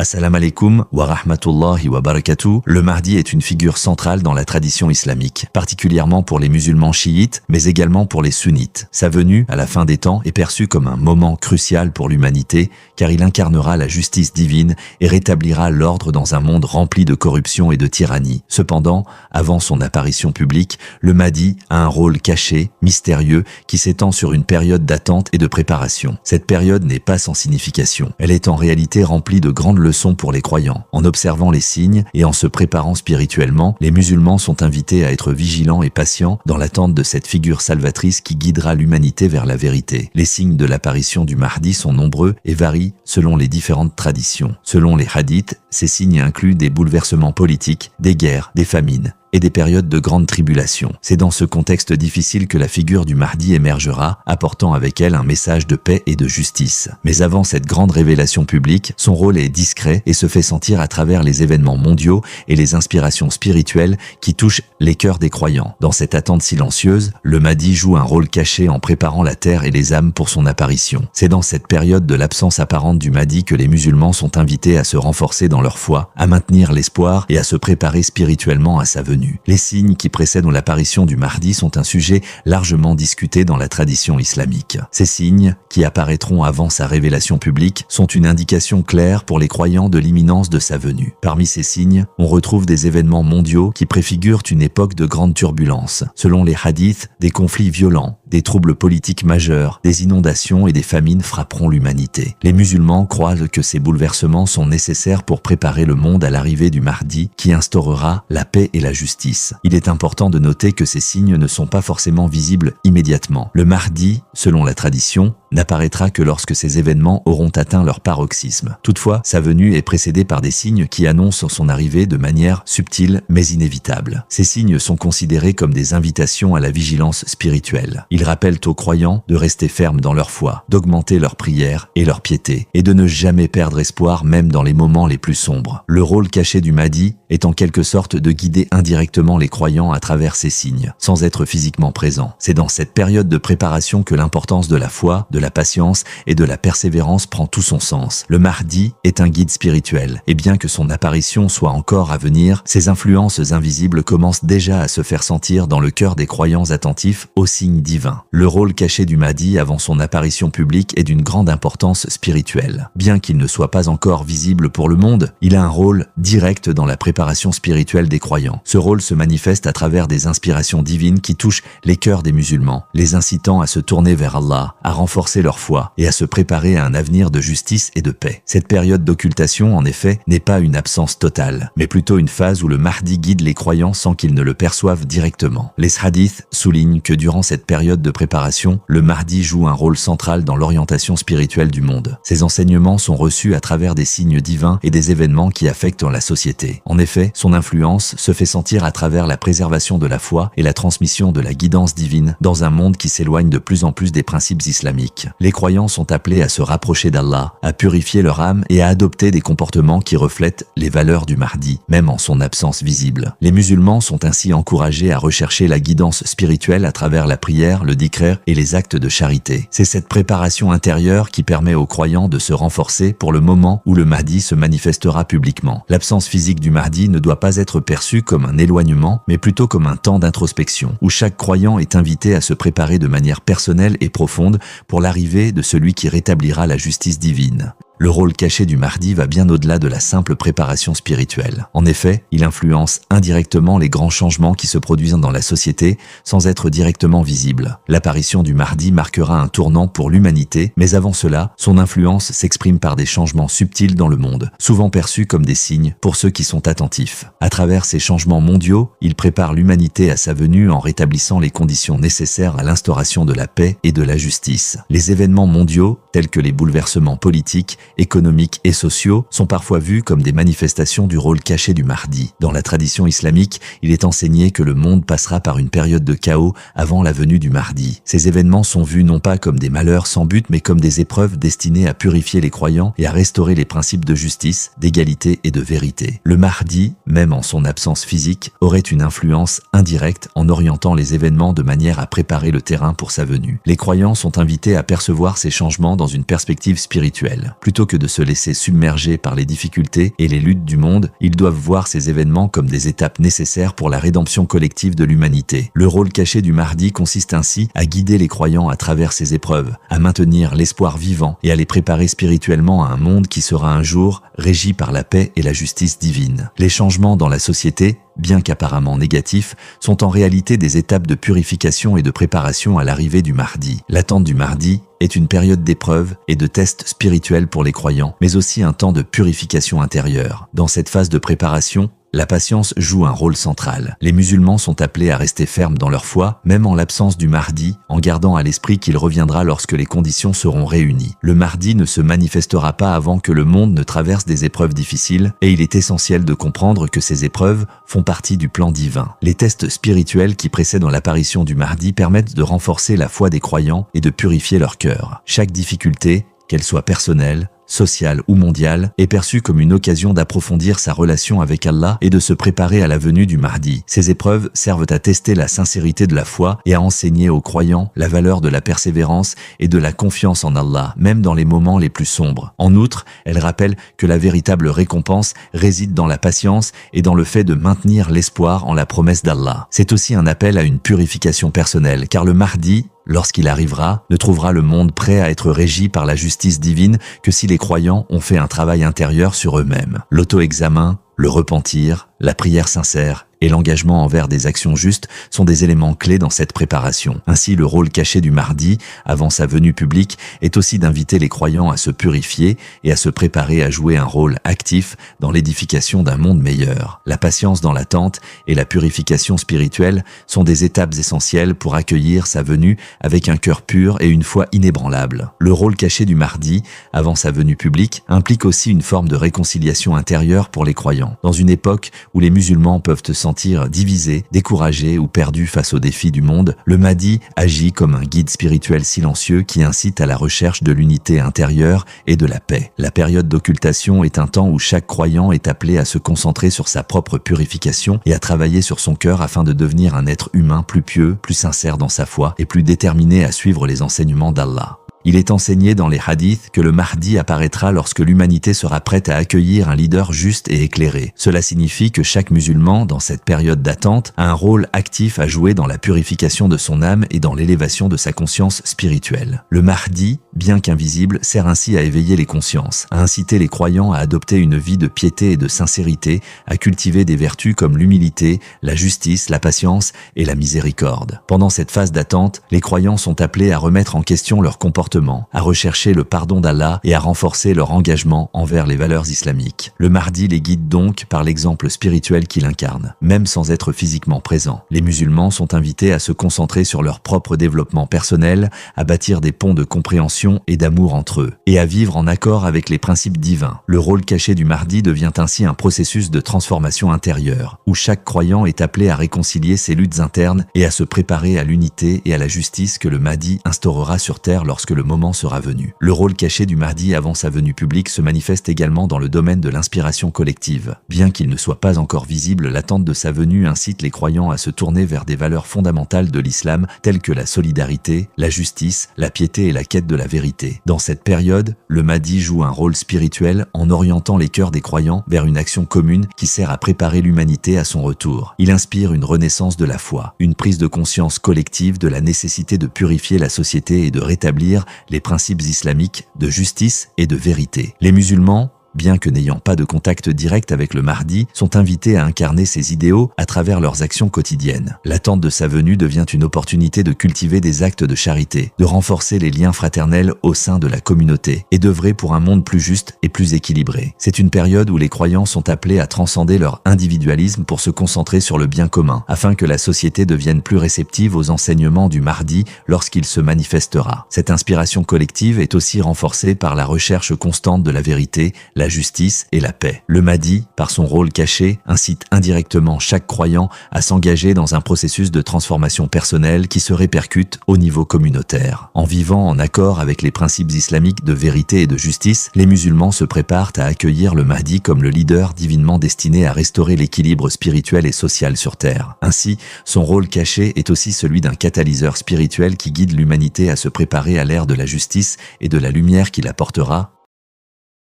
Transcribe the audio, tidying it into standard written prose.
Assalamu alaikum wa rahmatullahi wa barakatuh. Le Mahdi est une figure centrale dans la tradition islamique, particulièrement pour les musulmans chiites, mais également pour les sunnites. Sa venue, à la fin des temps, est perçue comme un moment crucial pour l'humanité, car il incarnera la justice divine et rétablira l'ordre dans un monde rempli de corruption et de tyrannie. Cependant, avant son apparition publique, le Mahdi a un rôle caché, mystérieux, qui s'étend sur une période d'attente et de préparation. Cette période n'est pas sans signification. Elle est en réalité remplie de grandes leçon pour les croyants. En observant les signes et en se préparant spirituellement, les musulmans sont invités à être vigilants et patients dans l'attente de cette figure salvatrice qui guidera l'humanité vers la vérité. Les signes de l'apparition du Mahdi sont nombreux et varient selon les différentes traditions. Selon les hadiths, ces signes incluent des bouleversements politiques, des guerres, des famines et des périodes de grande tribulation. C'est dans ce contexte difficile que la figure du Mahdi émergera, apportant avec elle un message de paix et de justice. Mais avant cette grande révélation publique, son rôle est discret et se fait sentir à travers les événements mondiaux et les inspirations spirituelles qui touchent les cœurs des croyants. Dans cette attente silencieuse, le Mahdi joue un rôle caché en préparant la terre et les âmes pour son apparition. C'est dans cette période de l'absence apparente du Mahdi que les musulmans sont invités à se renforcer dans leur foi, à maintenir l'espoir et à se préparer spirituellement à sa venue. Les signes qui précèdent l'apparition du Mahdi sont un sujet largement discuté dans la tradition islamique. Ces signes, qui apparaîtront avant sa révélation publique, sont une indication claire pour les croyants de l'imminence de sa venue. Parmi ces signes, on retrouve des événements mondiaux qui préfigurent une époque de grande turbulence. Selon les hadiths, des conflits violents, des troubles politiques majeurs, des inondations et des famines frapperont l'humanité. Les musulmans croient que ces bouleversements sont nécessaires pour préparer le monde à l'arrivée du Mahdi qui instaurera la paix et la justice. Il est important de noter que ces signes ne sont pas forcément visibles immédiatement. Le Mahdi, selon la tradition, n'apparaîtra que lorsque ces événements auront atteint leur paroxysme. Toutefois, sa venue est précédée par des signes qui annoncent son arrivée de manière subtile mais inévitable. Ces signes sont considérés comme des invitations à la vigilance spirituelle. Ils rappellent aux croyants de rester fermes dans leur foi, d'augmenter leur prière et leur piété, et de ne jamais perdre espoir même dans les moments les plus sombres. Le rôle caché du Mahdi est en quelque sorte de guider indirectement les croyants à travers ces signes, sans être physiquement présent. C'est dans cette période de préparation que l'importance de la foi, de la patience et de la persévérance prend tout son sens. Le Mahdi est un guide spirituel, et bien que son apparition soit encore à venir, ses influences invisibles commencent déjà à se faire sentir dans le cœur des croyants attentifs aux signes divins. Le rôle caché du Mahdi avant son apparition publique est d'une grande importance spirituelle. Bien qu'il ne soit pas encore visible pour le monde, il a un rôle direct dans la préparation spirituelle des croyants. Ce rôle se manifeste à travers des inspirations divines qui touchent les cœurs des musulmans, les incitant à se tourner vers Allah, à renforcer leur foi et à se préparer à un avenir de justice et de paix. Cette période d'occultation, en effet, n'est pas une absence totale, mais plutôt une phase où le Mahdi guide les croyants sans qu'ils ne le perçoivent directement. Les hadiths soulignent que durant cette période de préparation, le Mahdi joue un rôle central dans l'orientation spirituelle du monde. Ses enseignements sont reçus à travers des signes divins et des événements qui affectent la société. En effet, son influence se fait sentir à travers la préservation de la foi et la transmission de la guidance divine dans un monde qui s'éloigne de plus en plus des principes islamiques. Les croyants sont appelés à se rapprocher d'Allah, à purifier leur âme et à adopter des comportements qui reflètent les valeurs du Mahdi, même en son absence visible. Les musulmans sont ainsi encouragés à rechercher la guidance spirituelle à travers la prière, le dhikr et les actes de charité. C'est cette préparation intérieure qui permet aux croyants de se renforcer pour le moment où le Mahdi se manifestera publiquement. L'absence physique du Mahdi ne doit pas être perçue comme un éloignement, mais plutôt comme un temps d'introspection, où chaque croyant est invité à se préparer de manière personnelle et profonde pour l'arrivée de celui qui rétablira la justice divine. Le rôle caché du Mahdi va bien au-delà de la simple préparation spirituelle. En effet, il influence indirectement les grands changements qui se produisent dans la société sans être directement visible. L'apparition du Mahdi marquera un tournant pour l'humanité, mais avant cela, son influence s'exprime par des changements subtils dans le monde, souvent perçus comme des signes pour ceux qui sont attentifs. À travers ces changements mondiaux, il prépare l'humanité à sa venue en rétablissant les conditions nécessaires à l'instauration de la paix et de la justice. Les événements mondiaux, tels que les bouleversements politiques, économiques et sociaux sont parfois vus comme des manifestations du rôle caché du Mahdi. Dans la tradition islamique, il est enseigné que le monde passera par une période de chaos avant la venue du Mahdi. Ces événements sont vus non pas comme des malheurs sans but, mais comme des épreuves destinées à purifier les croyants et à restaurer les principes de justice, d'égalité et de vérité. Le Mahdi, même en son absence physique, aurait une influence indirecte en orientant les événements de manière à préparer le terrain pour sa venue. Les croyants sont invités à percevoir ces changements dans une perspective spirituelle. Plutôt que de se laisser submerger par les difficultés et les luttes du monde, ils doivent voir ces événements comme des étapes nécessaires pour la rédemption collective de l'humanité. Le rôle caché du Mahdi consiste ainsi à guider les croyants à travers ces épreuves, à maintenir l'espoir vivant et à les préparer spirituellement à un monde qui sera un jour régi par la paix et la justice divine. Les changements dans la société, bien qu'apparemment négatifs, sont en réalité des étapes de purification et de préparation à l'arrivée du Mahdi. L'attente du Mahdi est une période d'épreuve et de test spirituel pour les croyants, mais aussi un temps de purification intérieure. Dans cette phase de préparation, la patience joue un rôle central. Les musulmans sont appelés à rester fermes dans leur foi, même en l'absence du Mahdi, en gardant à l'esprit qu'il reviendra lorsque les conditions seront réunies. Le Mahdi ne se manifestera pas avant que le monde ne traverse des épreuves difficiles, et il est essentiel de comprendre que ces épreuves font partie du plan divin. Les tests spirituels qui précèdent l'apparition du Mahdi permettent de renforcer la foi des croyants et de purifier leur cœur. Chaque difficulté, qu'elle soit personnelle, sociale ou mondiale, est perçue comme une occasion d'approfondir sa relation avec Allah et de se préparer à la venue du Mahdi. Ces épreuves servent à tester la sincérité de la foi et à enseigner aux croyants la valeur de la persévérance et de la confiance en Allah, même dans les moments les plus sombres. En outre, elles rappellent que la véritable récompense réside dans la patience et dans le fait de maintenir l'espoir en la promesse d'Allah. C'est aussi un appel à une purification personnelle, car le Mahdi, lorsqu'il arrivera, ne trouvera le monde prêt à être régi par la justice divine que si les croyants ont fait un travail intérieur sur eux-mêmes. L'auto-examen, le repentir, la prière sincère et l'engagement envers des actions justes sont des éléments clés dans cette préparation. Ainsi, le rôle caché du Mahdi, avant sa venue publique, est aussi d'inviter les croyants à se purifier et à se préparer à jouer un rôle actif dans l'édification d'un monde meilleur. La patience dans l'attente et la purification spirituelle sont des étapes essentielles pour accueillir sa venue avec un cœur pur et une foi inébranlable. Le rôle caché du Mahdi, avant sa venue publique, implique aussi une forme de réconciliation intérieure pour les croyants. Dans une époque où les musulmans peuvent se sentir divisés, découragés ou perdus face aux défis du monde, le Mahdi agit comme un guide spirituel silencieux qui incite à la recherche de l'unité intérieure et de la paix. La période d'occultation est un temps où chaque croyant est appelé à se concentrer sur sa propre purification et à travailler sur son cœur afin de devenir un être humain plus pieux, plus sincère dans sa foi et plus déterminé à suivre les enseignements d'Allah. Il est enseigné dans les hadiths que le Mahdi apparaîtra lorsque l'humanité sera prête à accueillir un leader juste et éclairé. Cela signifie que chaque musulman, dans cette période d'attente, a un rôle actif à jouer dans la purification de son âme et dans l'élévation de sa conscience spirituelle. Le Mahdi, bien qu'invisible, sert ainsi à éveiller les consciences, à inciter les croyants à adopter une vie de piété et de sincérité, à cultiver des vertus comme l'humilité, la justice, la patience et la miséricorde. Pendant cette phase d'attente, les croyants sont appelés à remettre en question leur comportement, à rechercher le pardon d'Allah et à renforcer leur engagement envers les valeurs islamiques. Le Mahdi les guide donc par l'exemple spirituel qu'il incarne, même sans être physiquement présent. Les musulmans sont invités à se concentrer sur leur propre développement personnel, à bâtir des ponts de compréhension et d'amour entre eux, et à vivre en accord avec les principes divins. Le rôle caché du Mahdi devient ainsi un processus de transformation intérieure, où chaque croyant est appelé à réconcilier ses luttes internes et à se préparer à l'unité et à la justice que le Mahdi instaurera sur terre lorsque le moment sera venu. Le rôle caché du Mahdi avant sa venue publique se manifeste également dans le domaine de l'inspiration collective. Bien qu'il ne soit pas encore visible, l'attente de sa venue incite les croyants à se tourner vers des valeurs fondamentales de l'islam telles que la solidarité, la justice, la piété et la quête de la vérité. Dans cette période, le Mahdi joue un rôle spirituel en orientant les cœurs des croyants vers une action commune qui sert à préparer l'humanité à son retour. Il inspire une renaissance de la foi, une prise de conscience collective de la nécessité de purifier la société et de rétablir les principes islamiques de justice et de vérité. Les musulmans, bien que n'ayant pas de contact direct avec le Mahdi, sont invités à incarner ces idéaux à travers leurs actions quotidiennes. L'attente de sa venue devient une opportunité de cultiver des actes de charité, de renforcer les liens fraternels au sein de la communauté et d'œuvrer pour un monde plus juste et plus équilibré. C'est une période où les croyants sont appelés à transcender leur individualisme pour se concentrer sur le bien commun, afin que la société devienne plus réceptive aux enseignements du Mahdi lorsqu'il se manifestera. Cette inspiration collective est aussi renforcée par la recherche constante de la vérité, la justice et la paix. Le Mahdi, par son rôle caché, incite indirectement chaque croyant à s'engager dans un processus de transformation personnelle qui se répercute au niveau communautaire. En vivant en accord avec les principes islamiques de vérité et de justice, les musulmans se préparent à accueillir le Mahdi comme le leader divinement destiné à restaurer l'équilibre spirituel et social sur terre. Ainsi, son rôle caché est aussi celui d'un catalyseur spirituel qui guide l'humanité à se préparer à l'ère de la justice et de la lumière qu'il apportera